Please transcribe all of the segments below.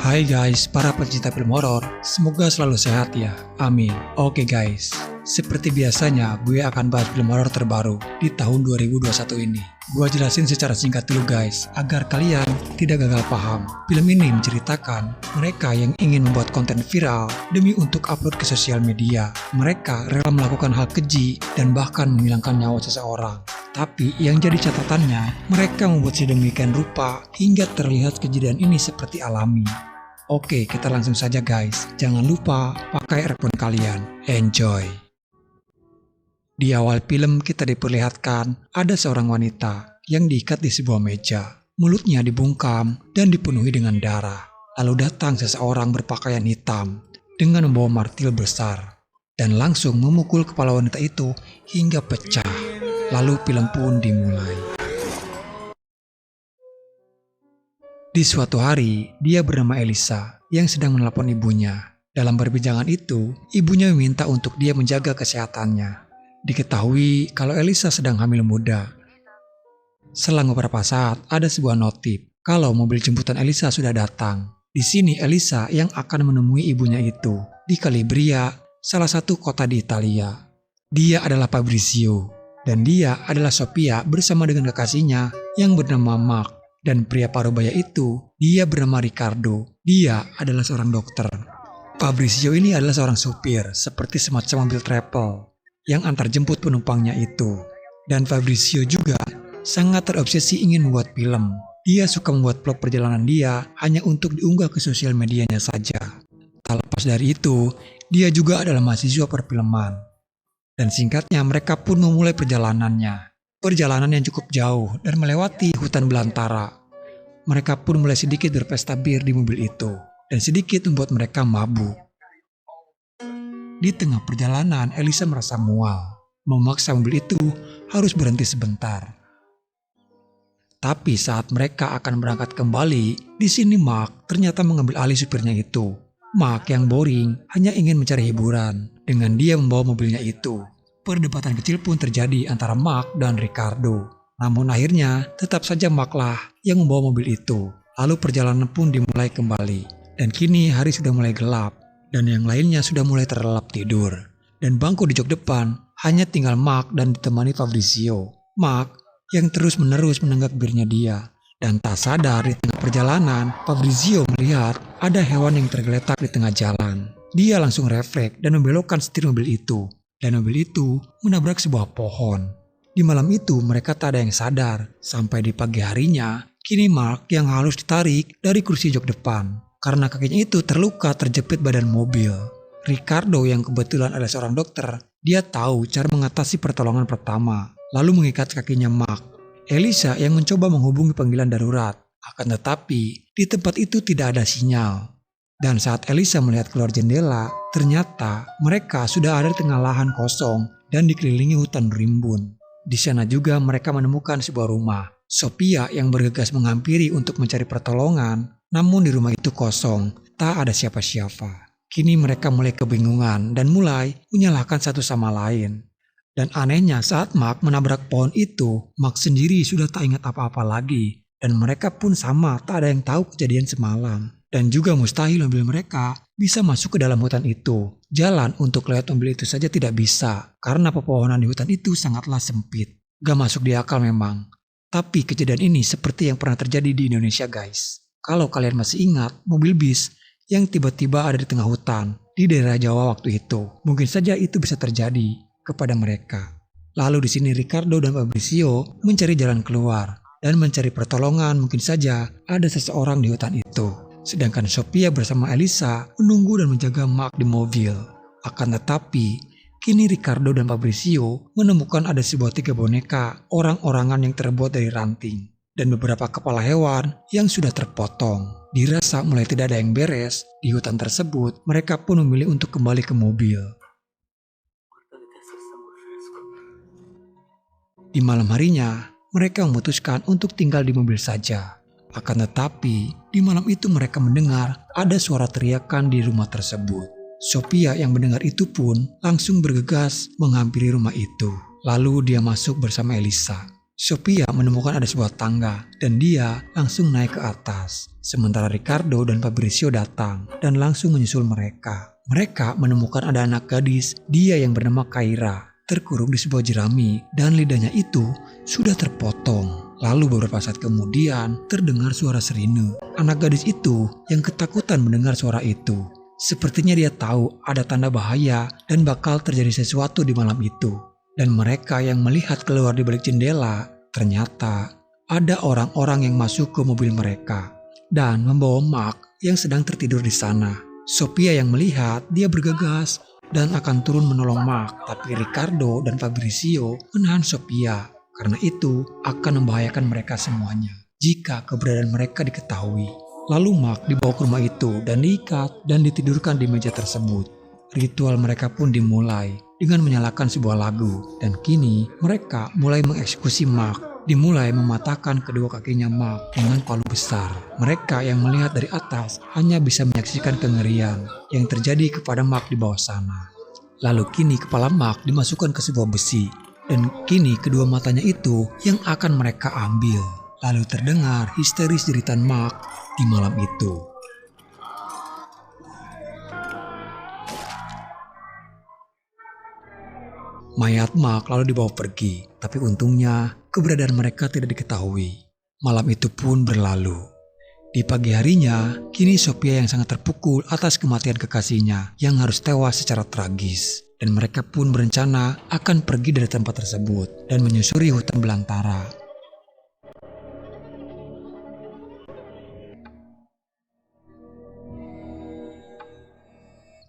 Hai guys, para pecinta film horor, semoga selalu sehat ya, amin. Oke guys, seperti biasanya gue akan bahas film horor terbaru di tahun 2021 ini. Gue jelasin secara singkat dulu guys, agar kalian tidak gagal paham. Film ini menceritakan mereka yang ingin membuat konten viral demi untuk upload ke sosial media. Mereka rela melakukan hal keji dan bahkan menghilangkan nyawa seseorang. Tapi yang jadi catatannya, mereka membuat sedemikian rupa hingga terlihat kejadian ini seperti alami. Oke, kita langsung saja guys. Jangan lupa pakai earphone kalian. Enjoy. Di awal film kita diperlihatkan ada seorang wanita yang diikat di sebuah meja. Mulutnya dibungkam dan dipenuhi dengan darah. Lalu datang seseorang berpakaian hitam dengan membawa martil besar dan langsung memukul kepala wanita itu hingga pecah. Lalu film pun dimulai. Di suatu hari, dia bernama Elisa yang sedang menelpon ibunya. Dalam perbincangan itu, ibunya meminta untuk dia menjaga kesehatannya. Diketahui kalau Elisa sedang hamil muda. Selang beberapa saat, ada sebuah notif kalau mobil jemputan Elisa sudah datang. Di sini Elisa yang akan menemui ibunya itu di Calabria, salah satu kota di Italia. Dia adalah Fabrizio, dan dia adalah Sophia bersama dengan kekasihnya yang bernama Mark. Dan pria parubaya itu, dia bernama Riccardo. Dia adalah seorang dokter. Fabrizio ini adalah seorang supir, seperti semacam mobil travel yang antar jemput penumpangnya itu. Dan Fabrizio juga sangat terobsesi ingin membuat film. Dia suka membuat vlog perjalanan dia hanya untuk diunggah ke sosial medianya saja. Tak lepas dari itu, dia juga adalah mahasiswa perfilman. Dan singkatnya mereka pun memulai perjalanannya. Perjalanan yang cukup jauh dan melewati hutan belantara. Mereka pun mulai sedikit berpesta bir di mobil itu dan sedikit membuat mereka mabuk. Di tengah perjalanan, Elisa merasa mual, memaksa mobil itu harus berhenti sebentar. Tapi saat mereka akan berangkat kembali, di sini Mark ternyata mengambil alih supirnya itu. Mark yang boring hanya ingin mencari hiburan dengan dia membawa mobilnya itu. Perdebatan kecil pun terjadi antara Mark dan Riccardo. Namun akhirnya tetap saja Mark lah yang membawa mobil itu. Lalu perjalanan pun dimulai kembali. Dan kini hari sudah mulai gelap. Dan yang lainnya sudah mulai terlelap tidur. Dan bangku di jok depan hanya tinggal Mark dan ditemani Fabrizio. Mark yang terus-menerus menenggak birnya dia. Dan tak sadar di tengah perjalanan, Fabrizio melihat ada hewan yang tergeletak di tengah jalan. Dia langsung refleks dan membelokkan setir mobil itu. Dan mobil itu menabrak sebuah pohon. Di malam itu mereka tak ada yang sadar. Sampai di pagi harinya, kini Mark yang harus ditarik dari kursi jok depan. Karena kakinya itu terluka terjepit badan mobil. Riccardo yang kebetulan adalah seorang dokter, dia tahu cara mengatasi pertolongan pertama. Lalu mengikat kakinya Mark. Elisa yang mencoba menghubungi panggilan darurat. Akan tetapi, di tempat itu tidak ada sinyal. Dan saat Elisa melihat keluar jendela, ternyata mereka sudah ada di tengah lahan kosong dan dikelilingi hutan rimbun. Di sana juga mereka menemukan sebuah rumah. Sophia yang bergegas menghampiri untuk mencari pertolongan, namun di rumah itu kosong, tak ada siapa-siapa. Kini mereka mulai kebingungan dan mulai menyalahkan satu sama lain. Dan anehnya saat Mark menabrak pohon itu, Mark sendiri sudah tak ingat apa-apa lagi. Dan mereka pun sama, tak ada yang tahu kejadian semalam. Dan juga mustahil mobil mereka bisa masuk ke dalam hutan itu. Jalan untuk lewat mobil itu saja tidak bisa, karena pepohonan di hutan itu sangatlah sempit. Gak masuk di akal memang. Tapi kejadian ini seperti yang pernah terjadi di Indonesia guys. Kalau kalian masih ingat mobil bis yang tiba-tiba ada di tengah hutan di daerah Jawa waktu itu. Mungkin saja itu bisa terjadi kepada mereka. Lalu di sini Riccardo dan Fabrizio mencari jalan keluar. Dan mencari pertolongan mungkin saja ada seseorang di hutan itu. Sedangkan Sophia bersama Elisa menunggu dan menjaga Mark di mobil. Akan tetapi, kini Riccardo dan Fabrizio menemukan ada sebuah 3 boneka orang-orangan yang terbuat dari ranting. Dan beberapa kepala hewan yang sudah terpotong. Dirasa mulai tidak ada yang beres di hutan tersebut, mereka pun memilih untuk kembali ke mobil. Di malam harinya, mereka memutuskan untuk tinggal di mobil saja. Akan tetapi, di malam itu mereka mendengar ada suara teriakan di rumah tersebut. Sophia yang mendengar itu pun langsung bergegas menghampiri rumah itu. Lalu dia masuk bersama Elisa. Sophia menemukan ada sebuah tangga dan dia langsung naik ke atas. Sementara Ricardo dan Fabrizio datang dan langsung menyusul mereka. Mereka menemukan ada anak gadis, dia yang bernama Kaira, terkurung di sebuah jerami dan lidahnya itu sudah terpotong. Lalu beberapa saat kemudian terdengar suara sirine. Anak gadis itu yang ketakutan mendengar suara itu. Sepertinya dia tahu ada tanda bahaya dan bakal terjadi sesuatu di malam itu. Dan mereka yang melihat keluar di balik jendela, ternyata ada orang-orang yang masuk ke mobil mereka dan membawa Mark yang sedang tertidur di sana. Sophia yang melihat, dia bergegas dan akan turun menolong Mark, tapi Ricardo dan Fabrizio menahan Sophia karena itu akan membahayakan mereka semuanya jika keberadaan mereka diketahui. Lalu Mark dibawa ke rumah itu dan diikat dan ditidurkan di meja tersebut. Ritual mereka pun dimulai dengan menyalakan sebuah lagu dan kini mereka mulai mengeksekusi Mark. Dimulai mematahkan kedua kakinya Mark dengan palu besar. Mereka yang melihat dari atas hanya bisa menyaksikan kengerian yang terjadi kepada Mark di bawah sana. Lalu kini kepala Mark dimasukkan ke sebuah besi dan kini kedua matanya itu yang akan mereka ambil. Lalu terdengar histeris jeritan Mark di malam itu. Mayat Mark lalu dibawa pergi, tapi untungnya keberadaan mereka tidak diketahui. Malam itu pun berlalu. Di pagi harinya, kini Sophia yang sangat terpukul atas kematian kekasihnya yang harus tewas secara tragis. Dan mereka pun berencana akan pergi dari tempat tersebut dan menyusuri hutan belantara.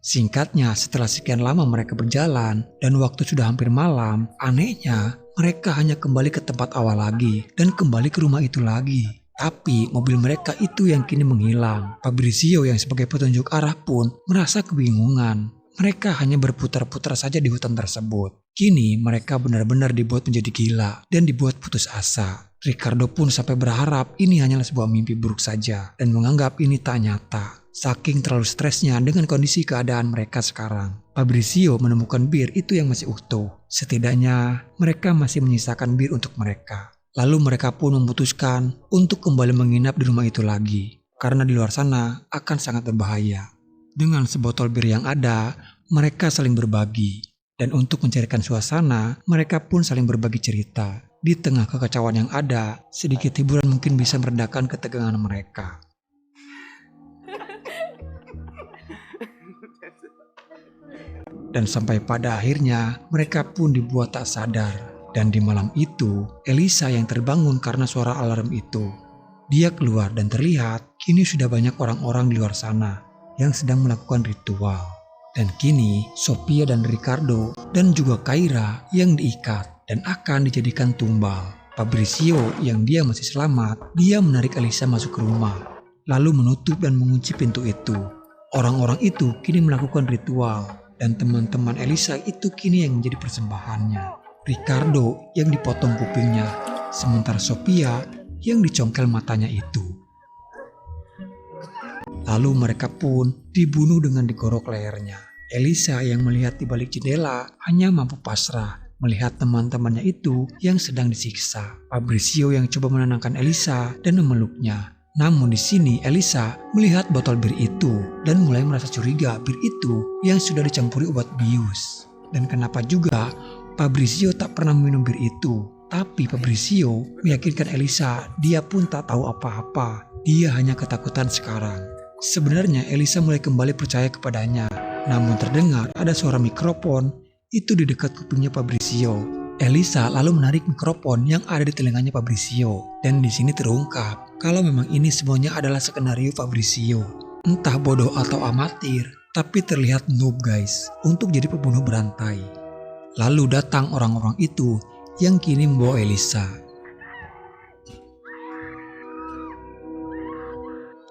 Singkatnya, setelah sekian lama mereka berjalan dan waktu sudah hampir malam, anehnya mereka hanya kembali ke tempat awal lagi dan kembali ke rumah itu lagi. Tapi mobil mereka itu yang kini menghilang. Fabrizio yang sebagai petunjuk arah pun merasa kebingungan. Mereka hanya berputar-putar saja di hutan tersebut. Kini mereka benar-benar dibuat menjadi gila dan dibuat putus asa. Ricardo pun sampai berharap ini hanyalah sebuah mimpi buruk saja dan menganggap ini tak nyata. Saking terlalu stresnya dengan kondisi keadaan mereka sekarang. Fabrizio menemukan bir itu yang masih utuh. Setidaknya mereka masih menyisakan bir untuk mereka. Lalu mereka pun memutuskan untuk kembali menginap di rumah itu lagi. Karena di luar sana akan sangat berbahaya. Dengan sebotol bir yang ada, mereka saling berbagi. Dan untuk mencairkan suasana, mereka pun saling berbagi cerita. Di tengah kekacauan yang ada, sedikit hiburan mungkin bisa meredakan ketegangan mereka. Dan sampai pada akhirnya mereka pun dibuat tak sadar. Dan di malam itu, Elisa yang terbangun karena suara alarm itu. Dia keluar dan terlihat kini sudah banyak orang-orang di luar sana yang sedang melakukan ritual. Dan kini Sophia dan Ricardo dan juga Kaira yang diikat dan akan dijadikan tumbal. Fabrizio yang dia masih selamat, dia menarik Elisa masuk ke rumah. Lalu menutup dan mengunci pintu itu. Orang-orang itu kini melakukan ritual. Dan teman-teman Elisa itu kini yang menjadi persembahannya. Ricardo yang dipotong kupingnya, sementara Sophia yang dicongkel matanya itu. Lalu mereka pun dibunuh dengan digorok lehernya. Elisa yang melihat di balik jendela hanya mampu pasrah melihat teman-temannya itu yang sedang disiksa. Fabrizio yang coba menenangkan Elisa dan memeluknya. Namun di sini Elisa melihat botol bir itu dan mulai merasa curiga bir itu yang sudah dicampuri obat bius. Dan kenapa juga Fabrizio tak pernah minum bir itu. Tapi Fabrizio meyakinkan Elisa dia pun tak tahu apa-apa. Dia hanya ketakutan sekarang. Sebenarnya Elisa mulai kembali percaya kepadanya. Namun terdengar ada suara mikrofon itu di dekat kupingnya Fabrizio. Elisa lalu menarik mikrofon yang ada di telinganya Fabrizio. Dan di sini terungkap kalau memang ini semuanya adalah skenario Fabrizio. Entah bodoh atau amatir, tapi terlihat noob guys untuk jadi pembunuh berantai. Lalu datang orang-orang itu yang kini membawa Elisa.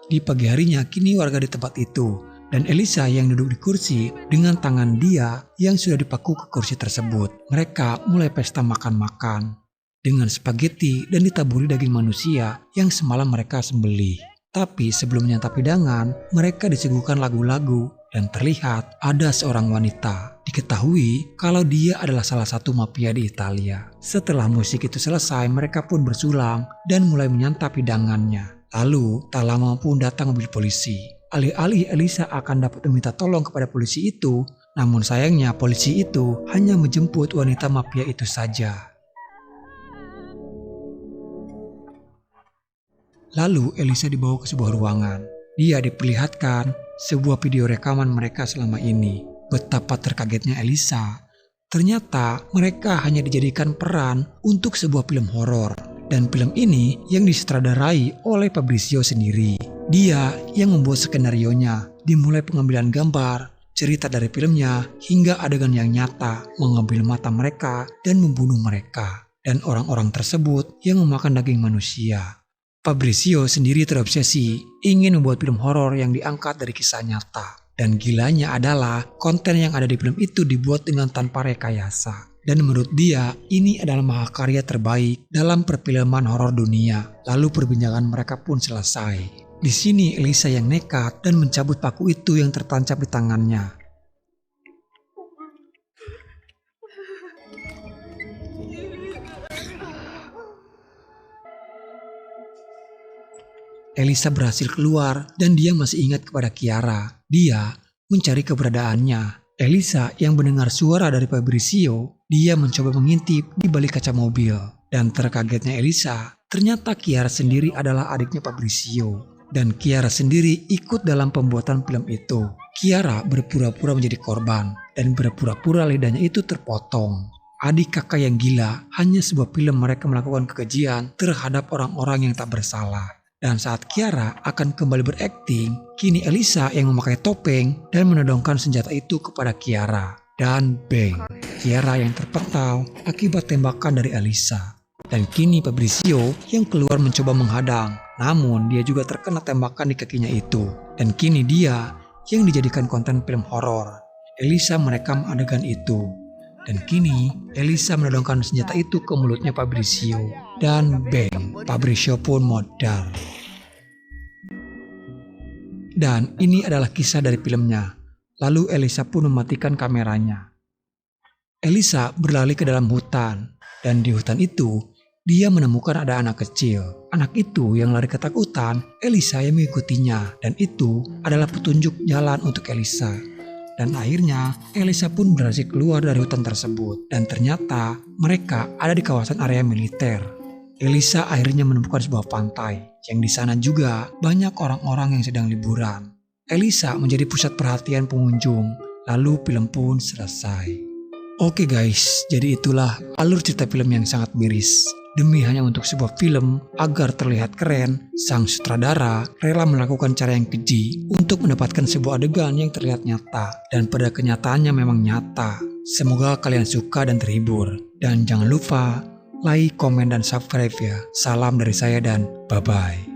Di pagi harinya kini warga di tempat itu dan Elisa yang duduk di kursi dengan tangan dia yang sudah dipaku ke kursi tersebut. Mereka mulai pesta makan-makan dengan spaghetti dan ditaburi daging manusia yang semalam mereka sembelih. Tapi sebelum menyantap hidangan, mereka disuguhkan lagu-lagu dan terlihat ada seorang wanita. Diketahui kalau dia adalah salah satu mafia di Italia. Setelah musik itu selesai, mereka pun bersulang dan mulai menyantap hidangannya. Lalu tak lama pun datang mobil polisi. Alih-alih Elisa akan dapat meminta tolong kepada polisi itu, namun sayangnya polisi itu hanya menjemput wanita mafia itu saja. Lalu Elisa dibawa ke sebuah ruangan. Dia diperlihatkan sebuah video rekaman mereka selama ini. Betapa terkagetnya Elisa. Ternyata mereka hanya dijadikan peran untuk sebuah film horor. Dan film ini yang disutradarai oleh Fabrizio sendiri. Dia yang membuat skenarionya, dimulai pengambilan gambar, cerita dari filmnya, hingga adegan yang nyata, mengambil mata mereka dan membunuh mereka. Dan orang-orang tersebut yang memakan daging manusia. Fabrizio sendiri terobsesi ingin membuat film horor yang diangkat dari kisah nyata. Dan gilanya adalah konten yang ada di film itu dibuat dengan tanpa rekayasa. Dan menurut dia ini adalah mahakarya terbaik dalam perfilman horor dunia. Lalu perbincangan mereka pun selesai. Di sini Elisa yang nekat dan mencabut paku itu yang tertancap di tangannya. Elisa berhasil keluar dan dia masih ingat kepada Chiara. Dia mencari keberadaannya. Elisa yang mendengar suara dari Fabrizio, dia mencoba mengintip di balik kaca mobil. Dan terkagetnya Elisa, ternyata Chiara sendiri adalah adiknya Fabrizio. Dan Chiara sendiri ikut dalam pembuatan film itu. Chiara berpura-pura menjadi korban dan berpura-pura lidahnya itu terpotong. Adik kakak yang gila, hanya sebuah film mereka melakukan kekejian terhadap orang-orang yang tak bersalah. Dan saat Chiara akan kembali berakting, kini Elisa yang memakai topeng dan menodongkan senjata itu kepada Chiara. Dan bang, Chiara yang terpental akibat tembakan dari Elisa. Dan kini Fabrizio yang keluar mencoba menghadang, namun dia juga terkena tembakan di kakinya itu. Dan kini dia yang dijadikan konten film horor. Elisa merekam adegan itu. Dan kini Elisa menodongkan senjata itu ke mulutnya Fabrizio. Dan bang, Fabrizio pun modal. Dan ini adalah kisah dari filmnya. Lalu Elisa pun mematikan kameranya. Elisa berlari ke dalam hutan. Dan di hutan itu, dia menemukan ada anak kecil. Anak itu yang lari ketakutan, Elisa yang mengikutinya. Dan itu adalah petunjuk jalan untuk Elisa. Dan akhirnya Elisa pun berhasil keluar dari hutan tersebut. Dan ternyata mereka ada di kawasan area militer. Elisa akhirnya menemukan sebuah pantai. Yang di sana juga banyak orang-orang yang sedang liburan. Elisa menjadi pusat perhatian pengunjung. Lalu film pun selesai. Oke guys, jadi itulah alur cerita film yang sangat miris. Demi hanya untuk sebuah film agar terlihat keren, sang sutradara rela melakukan cara yang keji untuk mendapatkan sebuah adegan yang terlihat nyata. Dan pada kenyataannya memang nyata. Semoga kalian suka dan terhibur. Dan jangan lupa like, komen, dan subscribe ya. Salam dari saya dan bye-bye.